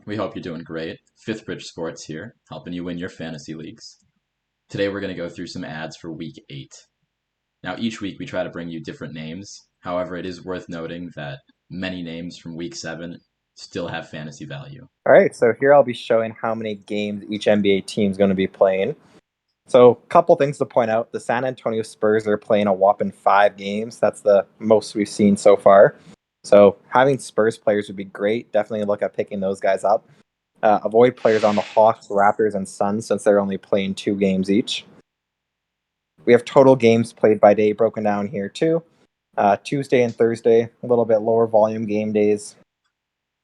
We hope you're doing great. Fifth Bridge Sports here, helping you win your fantasy leagues. Today we're going to go through some ads for week 8. Now, each week we try to bring you different names. However, it is worth noting that many names from week 7 still have fantasy value. All right, so here I'll be showing how many games each NBA team is going to be playing. So, a couple things to point out. The San Antonio Spurs are playing a whopping 5 games. That's the most we've seen so far. So, having Spurs players would be great. Definitely look at picking those guys up. Avoid players on the Hawks, Raptors, and Suns since they're only playing 2 games each. We have total games played by day broken down here too. Tuesday and Thursday, a little bit lower volume game days.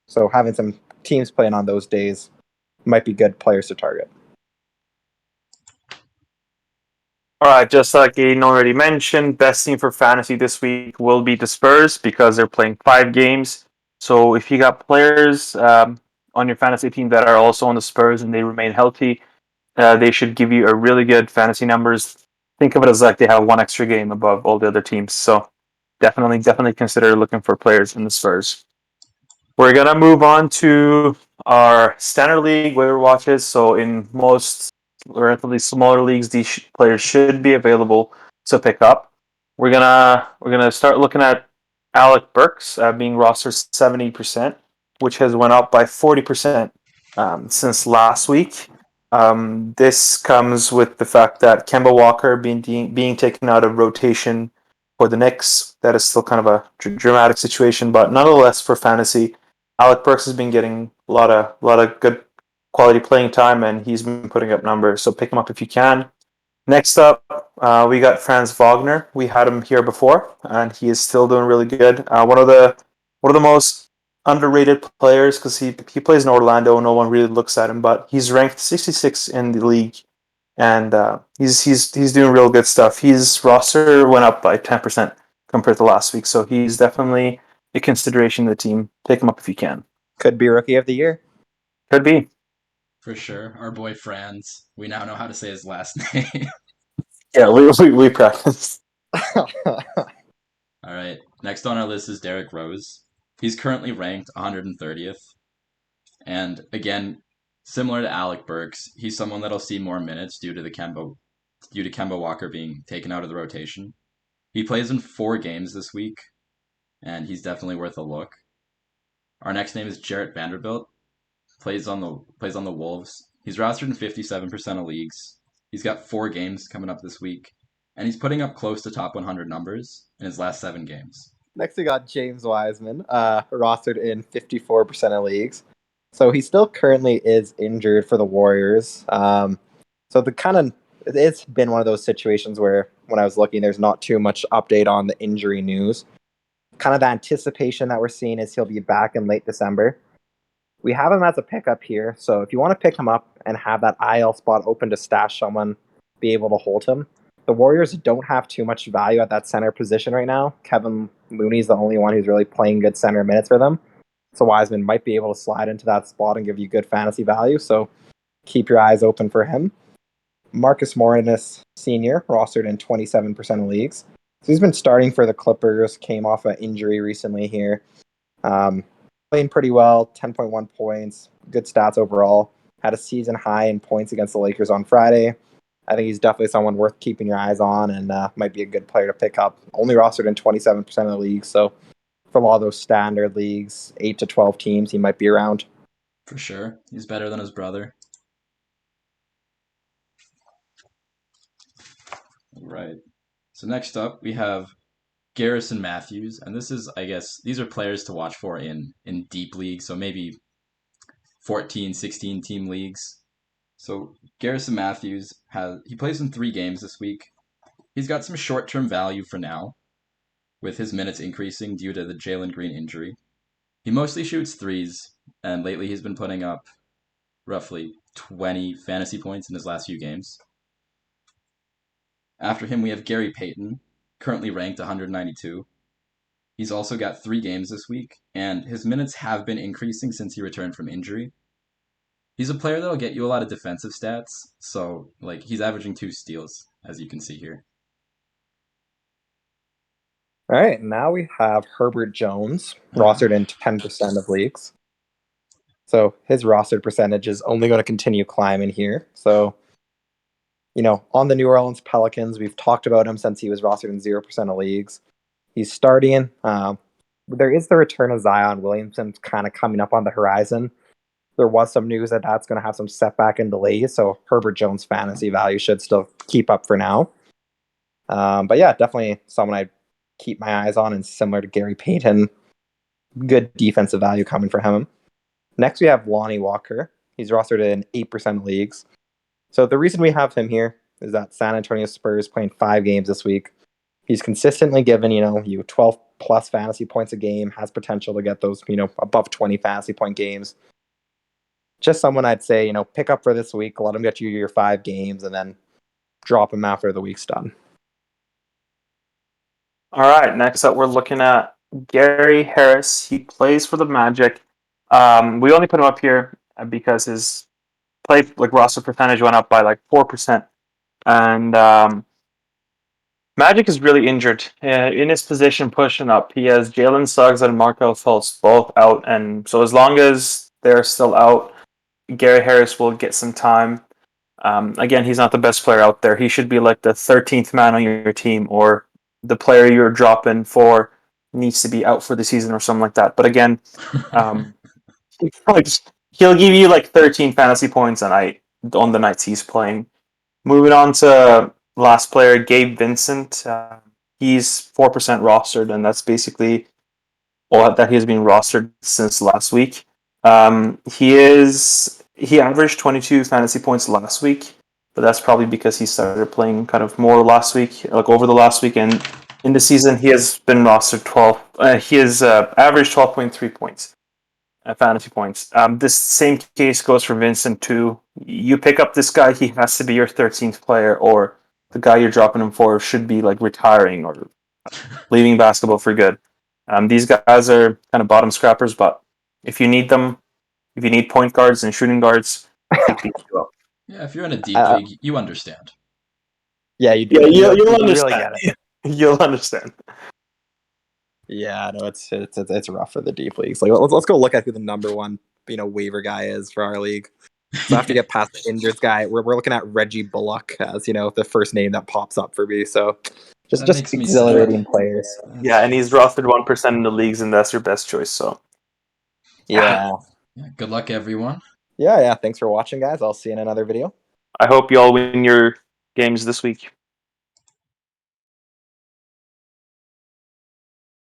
So, having some teams playing on those days might be good players to target. All right, just like Aiden already mentioned, best team for fantasy this week will be the Spurs because they're playing 5 games. So if you got players on your fantasy team that are also on the Spurs and they remain healthy, they should give you a really good fantasy numbers. Think of it as like they have one extra game above all the other teams. So definitely consider looking for players in the Spurs. We're gonna move on to our standard league waiver watches. So in most relatively smaller leagues, these players should be available to pick up. We're gonna start looking at Alec Burks being rostered 70%, which has went up by 40% since last week. This comes with the fact that Kemba Walker being taken out of rotation for the Knicks. That is still kind of a dramatic situation, but nonetheless for fantasy, Alec Burks has been getting a lot of good quality playing time, and he's been putting up numbers. So pick him up if you can. Next up, we got Franz Wagner. We had him here before, and he is still doing really good. One of the most underrated players because he plays in Orlando. No one really looks at him, but he's ranked 66 in the league, and he's doing real good stuff. His roster went up by 10% compared to last week, so he's definitely a consideration of the team. Pick him up if you can. Could be rookie of the year. Could be. For sure, our boy Franz. We now know how to say his last name. Yeah, we practice. All right, next on our list is Derrick Rose. He's currently ranked 130th. And again, similar to Alec Burks, he's someone that'll see more minutes due to Kemba Walker being taken out of the rotation. He plays in 4 games this week, and he's definitely worth a look. Our next name is Jarrett Vanderbilt. Plays on the Wolves. He's rostered in 57% of leagues. He's got 4 games coming up this week, and he's putting up close to top 100 numbers in his last 7 games. Next, we got James Wiseman, rostered in 54% of leagues. So he still currently is injured for the Warriors. It's been one of those situations where when I was looking, there's not too much update on the injury news. Kind of the anticipation that we're seeing is he'll be back in late December. We have him as a pickup here, so if you want to pick him up and have that IL spot open to stash someone, be able to hold him. The Warriors don't have too much value at that center position right now. Kevin Looney's the only one who's really playing good center minutes for them. So Wiseman might be able to slide into that spot and give you good fantasy value. So keep your eyes open for him. Marcus Morris Sr., rostered in 27% of leagues. So he's been starting for the Clippers, came off an injury recently here. Playing pretty well, 10.1 points, good stats overall. Had a season high in points against the Lakers on Friday. I think he's definitely someone worth keeping your eyes on and might be a good player to pick up. Only rostered in 27% of the league, so for a lot of those standard leagues, 8 to 12 teams, he might be around. For sure. He's better than his brother. All right. So next up, we have Garrison Matthews, and this is, I guess, these are players to watch for in deep leagues, so maybe 14, 16 team leagues. So Garrison Matthews he plays in 3 games this week. He's got some short-term value for now, with his minutes increasing due to the Jalen Green injury. He mostly shoots threes, and lately he's been putting up roughly 20 fantasy points in his last few games. After him, we have Gary Payton, currently ranked 192. He's also got 3 games this week, and his minutes have been increasing since he returned from injury. He's a player that'll get you a lot of defensive stats, so he's averaging 2 steals, as you can see here. All right, now we have Herbert Jones, rostered in 10% of leagues. So his rostered percentage is only going to continue climbing here. So, on the New Orleans Pelicans, we've talked about him since he was rostered in 0% of leagues. He's starting. There is the return of Zion Williamson kind of coming up on the horizon. There was some news that that's going to have some setback and delays, so Herbert Jones' fantasy value should still keep up for now. But yeah, definitely someone I'd keep my eyes on, and similar to Gary Payton, good defensive value coming for him. Next, we have Lonnie Walker. He's rostered in 8% of leagues. So the reason we have him here is that San Antonio Spurs playing 5 games this week. He's consistently given, you 12 plus fantasy points a game, has potential to get those, above 20 fantasy point games. Just someone I'd say, pick up for this week, let him get you your 5 games, and then drop him after the week's done. All right, next up we're looking at Gary Harris. He plays for the Magic. We only put him up here because his roster percentage went up by 4%. And Magic is really injured. In his position pushing up, he has Jalen Suggs and Markelle Fultz both out. And so as long as they're still out, Gary Harris will get some time. Again, he's not the best player out there. He should be like the 13th man on your team, or the player you're dropping for needs to be out for the season or something like that. But again, he'll give you 13 fantasy points a night on the nights he's playing. Moving on to last player, Gabe Vincent. He's 4% rostered, and that's basically all that he has been rostered since last week. He averaged 22 fantasy points last week, but that's probably because he started playing kind of more last week, over the last week. And in the season, he has been rostered 12. He has averaged 12.3 points, fantasy points. This same case goes for Vincent too. You pick up this guy, he has to be your 13th player, or the guy you're dropping him for should be retiring or leaving basketball for good. These guys are kind of bottom scrappers, but if you need them, if you need point guards and shooting guards, pick these two up. Yeah, if you're in a deep league, you understand. Yeah, you do. Yeah, you'll understand. Really get it. You'll understand. Yeah, no, it's rough for the deep leagues. Let's go look at who the number one waiver guy is for our league. So after you get past the injured guy, we're looking at Reggie Bullock as the first name that pops up for me. So just exhilarating players. Yeah, and he's rostered 1% in the leagues, and that's your best choice. So yeah. Good luck, everyone. Yeah. Thanks for watching, guys. I'll see you in another video. I hope you all win your games this week.